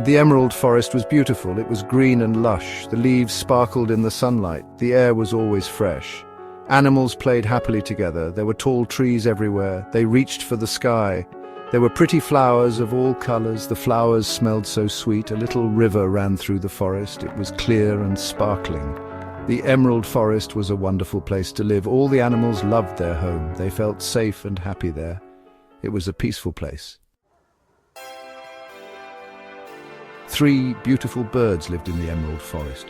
The emerald forest was beautiful. It was green and lush. The leaves sparkled in the sunlight. The air was always fresh. Animals played happily together. There were tall trees everywhere. They reached for the sky. There were pretty flowers of all colors. The flowers smelled so sweet. A little river ran through the forest. It was clear and sparkling. The emerald forest was a wonderful place to live. All the animals loved their home. They felt safe and happy there. It was a peaceful place. 3 beautiful birds lived in the emerald forest.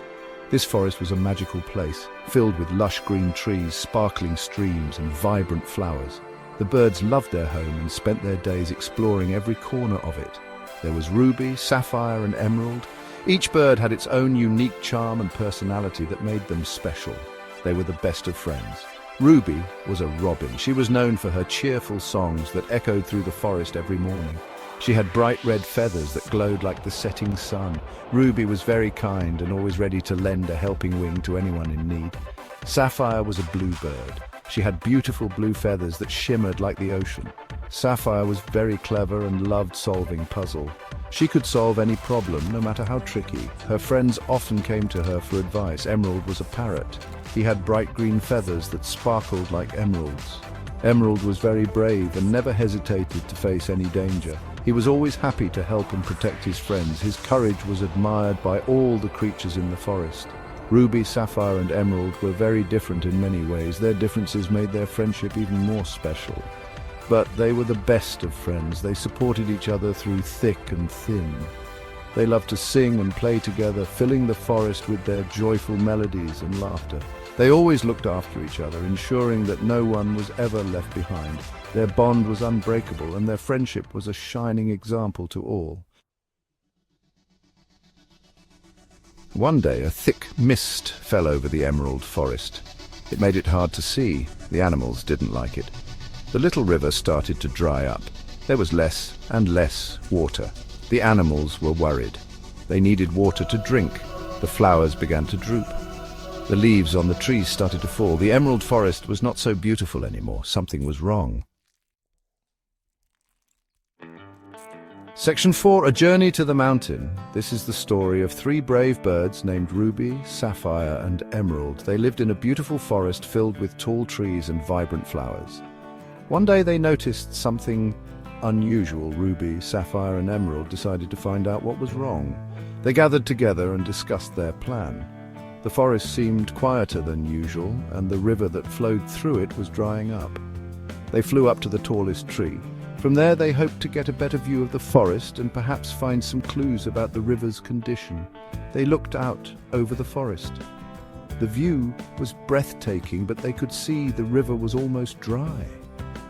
This forest was a magical place, filled with lush green trees, sparkling streams, and vibrant flowers. The birds loved their home and spent their days exploring every corner of it. There was ruby, sapphire, and emerald. Each bird had its own unique charm and personality that made them special. They were the best of friends. Ruby was a robin. She was known for her cheerful songs that echoed through the forest every morning. She had bright red feathers that glowed like the setting sun. Ruby was very kind and always ready to lend a helping wing to anyone in need. Sapphire was a bluebird. She had beautiful blue feathers that shimmered like the ocean. Sapphire was very clever and loved solving puzzles. She could solve any problem, no matter how tricky. Her friends often came to her for advice. Emerald was a parrot. He had bright green feathers that sparkled like emeralds. Emerald was very brave and never hesitated to face any danger. He was always happy to help and protect his friends. His courage was admired by all the creatures in the forest. Ruby, Sapphire, and Emerald were very different in many ways. Their differences made their friendship even more special. But they were the best of friends. They supported each other through thick and thin. They loved to sing and play together, filling the forest with their joyful melodies and laughter. They always looked after each other, ensuring that no one was ever left behind. Their bond was unbreakable, and their friendship was a shining example to all. One day, a thick mist fell over the emerald forest. It made it hard to see. The animals didn't like it. The little river started to dry up. There was less and less water. The animals were worried. They needed water to drink. The flowers began to droop. The leaves on the trees started to fall. The emerald forest was not so beautiful anymore. Something was wrong. Section 4, A Journey to the Mountain. This is the story of 3 brave birds named Ruby, Sapphire, and Emerald. They lived in a beautiful forest filled with tall trees and vibrant flowers. One day they noticed something unusual. Ruby, Sapphire, and Emerald decided to find out what was wrong. They gathered together and discussed their plan. The forest seemed quieter than usual, and the river that flowed through it was drying up. They flew up to the tallest tree. From there they hoped to get a better view of the forest and perhaps find some clues about the river's condition. They looked out over the forest. The view was breathtaking, but they could see the river was almost dry.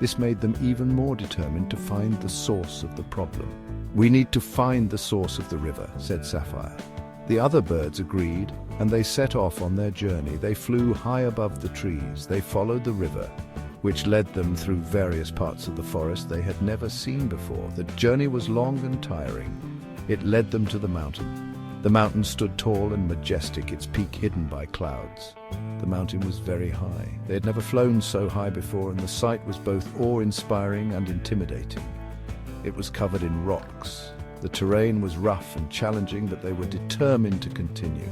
This made them even more determined to find the source of the problem. "We need to find the source of the river," said Sapphire. The other birds agreed, and they set off on their journey. They flew high above the trees. They followed the river, which led them through various parts of the forest they had never seen before. The journey was long and tiring. It led them to the mountain. The mountain stood tall and majestic, its peak hidden by clouds. The mountain was very high. They had never flown so high before, and the sight was both awe-inspiring and intimidating. It was covered in rocks. The terrain was rough and challenging, but they were determined to continue.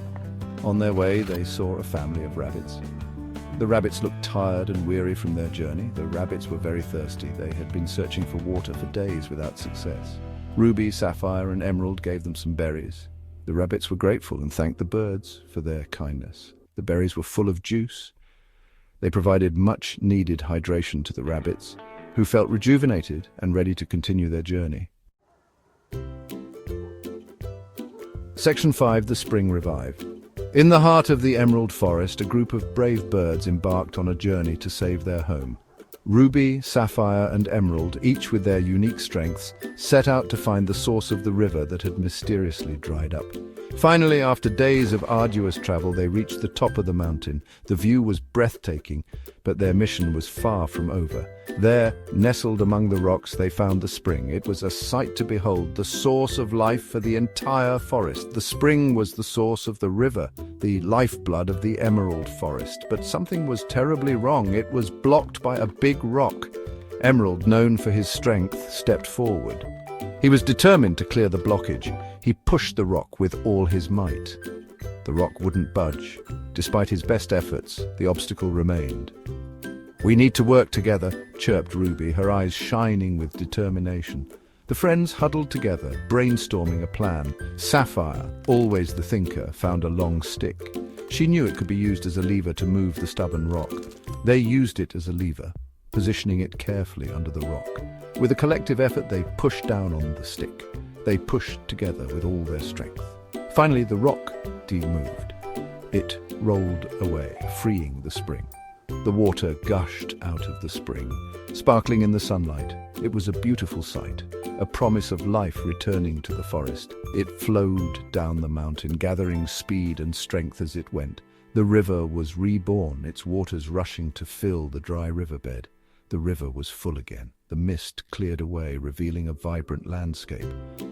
On their way, they saw a family of rabbits. The rabbits looked tired and weary from their journey. The rabbits were very thirsty. They had been searching for water for days without success. Ruby, Sapphire, and Emerald gave them some berries. The rabbits were grateful and thanked the birds for their kindness. The berries were full of juice. They provided much-needed hydration to the rabbits, who felt rejuvenated and ready to continue their journey. Section 5, The Spring Revived. In the heart of the emerald forest, a group of brave birds embarked on a journey to save their home. Ruby, Sapphire, and Emerald, each with their unique strengths, set out to find the source of the river that had mysteriously dried up. Finally, after days of arduous travel, they reached the top of the mountain. The view was breathtaking, but their mission was far from over. There, nestled among the rocks, they found the spring. It was a sight to behold, the source of life for the entire forest. The spring was the source of the river, the lifeblood of the emerald forest. But something was terribly wrong. It was blocked by a big rock. Emerald, known for his strength, stepped forward. He was determined to clear the blockage. He pushed the rock with all his might. The rock wouldn't budge. Despite his best efforts, the obstacle remained. "We need to work together," chirped Ruby, her eyes shining with determination. The friends huddled together, brainstorming a plan. Sapphire, always the thinker, found a long stick. She knew it could be used as a lever to move the stubborn rock. They used it as a lever, positioning it carefully under the rock. With a collective effort, they pushed down on the stick. They pushed together with all their strength. Finally, the rock moved. It rolled away, freeing the spring. The water gushed out of the spring, sparkling in the sunlight. It was a beautiful sight, a promise of life returning to the forest. It flowed down the mountain, gathering speed and strength as it went. The river was reborn, its waters rushing to fill the dry riverbed. The river was full again. The mist cleared away, revealing a vibrant landscape.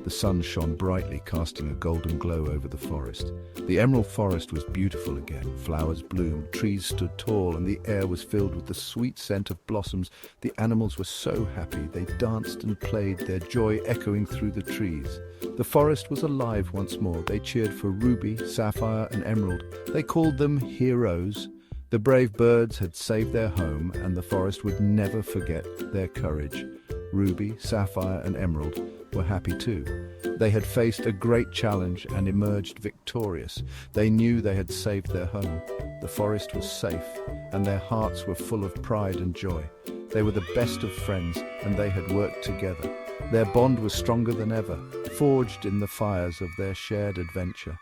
The sun shone brightly, casting a golden glow over the forest. The emerald forest was beautiful again. Flowers bloomed, trees stood tall, and the air was filled with the sweet scent of blossoms. The animals were so happy. They danced and played, their joy echoing through the trees. The forest was alive once more. They cheered for Ruby, Sapphire, and Emerald. They called them heroes. The brave birds had saved their home, and the forest would never forget their courage. Ruby, Sapphire, and Emerald were happy too. They had faced a great challenge and emerged victorious. They knew they had saved their home. The forest was safe, and their hearts were full of pride and joy. They were the best of friends, and they had worked together. Their bond was stronger than ever, forged in the fires of their shared adventure.